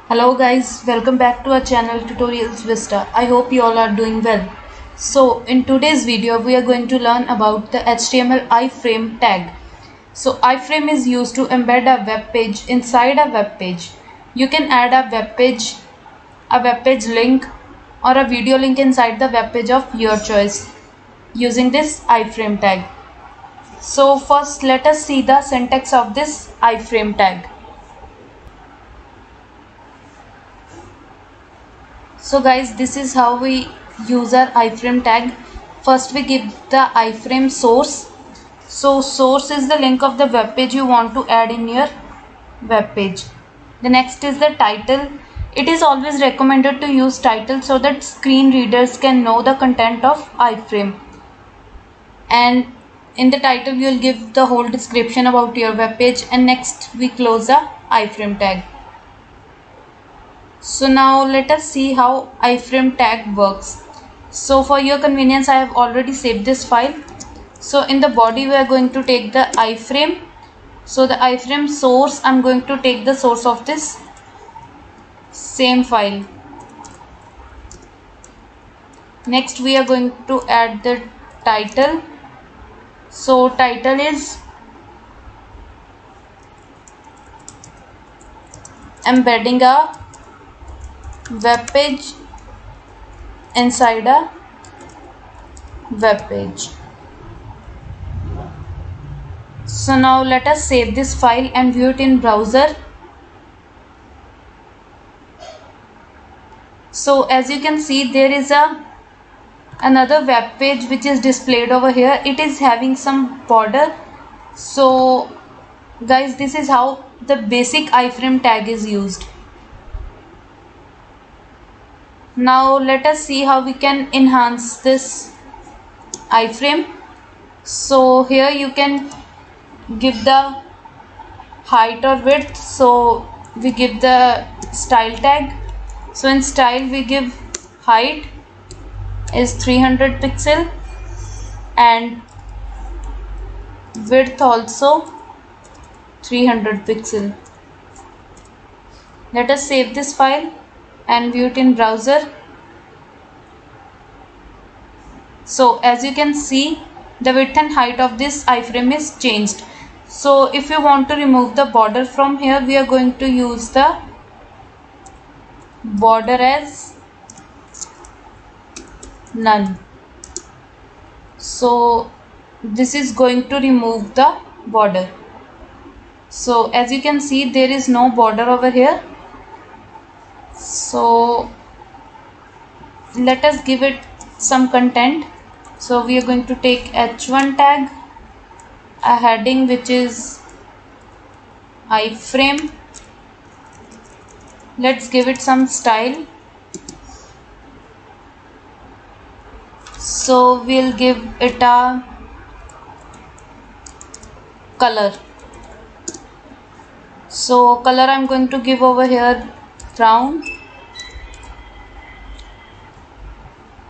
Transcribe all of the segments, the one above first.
Hello guys, welcome back to our channel Tutorials Vista. I hope you all are doing well. So in today's video we are going to learn about the HTML iframe tag. So iframe is used to embed a web page inside a web page. You can add a web page link or a video link inside the web page of your choice using this iframe tag. So first let us see the syntax of this iframe tag. So guys, this is how we use our iframe tag. First we give the iframe source. So source is the link of the web page you want to add in your web page. The next is the title. It is always recommended to use title so that screen readers can know the content of iframe. And in the title you will give the whole description about your web page, and next we close the iframe tag. So now let us see how iframe tag works. So for your convenience I have already saved this file. So in the body we are going to take the iframe. So the iframe source, I'm going to take the source of this same file. Next we are going to add the title. So title is embedding a web page inside a web page. So now let us save this file and view it in browser. So as you can see, there is another web page which is displayed over here. It is having some border. So guys, this is how the basic iframe tag is used. Now let us see how we can enhance this iframe. So here you can give the height or width. So we give the style tag. So in style we give height is 300 pixel and width also 300 pixel. Let us save this file and view it in browser. So as you can see, the width and height of this iframe is changed. So if you want to remove the border from here, we are going to use the border as none. So this is going to remove the border. So as you can see, there is no border over here. So let us give it some content. So we are going to take h1 tag, a heading which is iframe. Let's give it some style. So we'll give it a color. So color I'm going to give over here brown.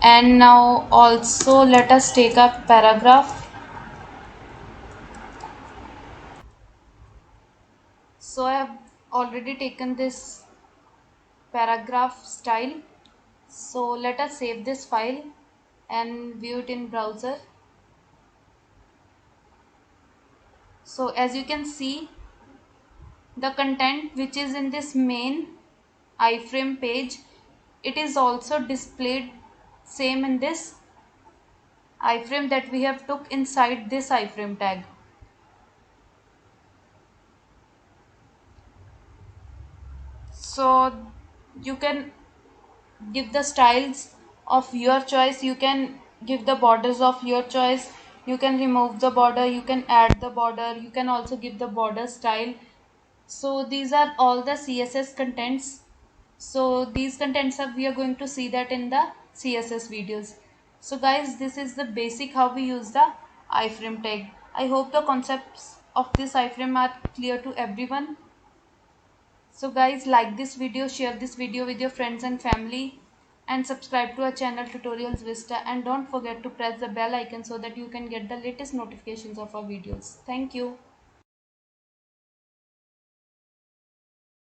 And now also let us take a paragraph. So I have already taken this paragraph style. So let us save this file and view it in browser. So as you can see, the content which is in this main iframe page, it is also displayed same in this iframe that we have took inside this iframe tag. So you can give the styles of your choice, you can give the borders of your choice, you can remove the border, you can add the border, you can also give the border style. So these are all the CSS contents. So these contents are, we are going to see that in the CSS videos. So guys, this is the basic how we use the iframe tag. I hope the concepts of this iframe are clear to everyone. So guys, like this video, share this video with your friends and family, and subscribe to our channel Tutorials Vista, and don't forget to press the bell icon so that you can get the latest notifications of our videos. Thank you.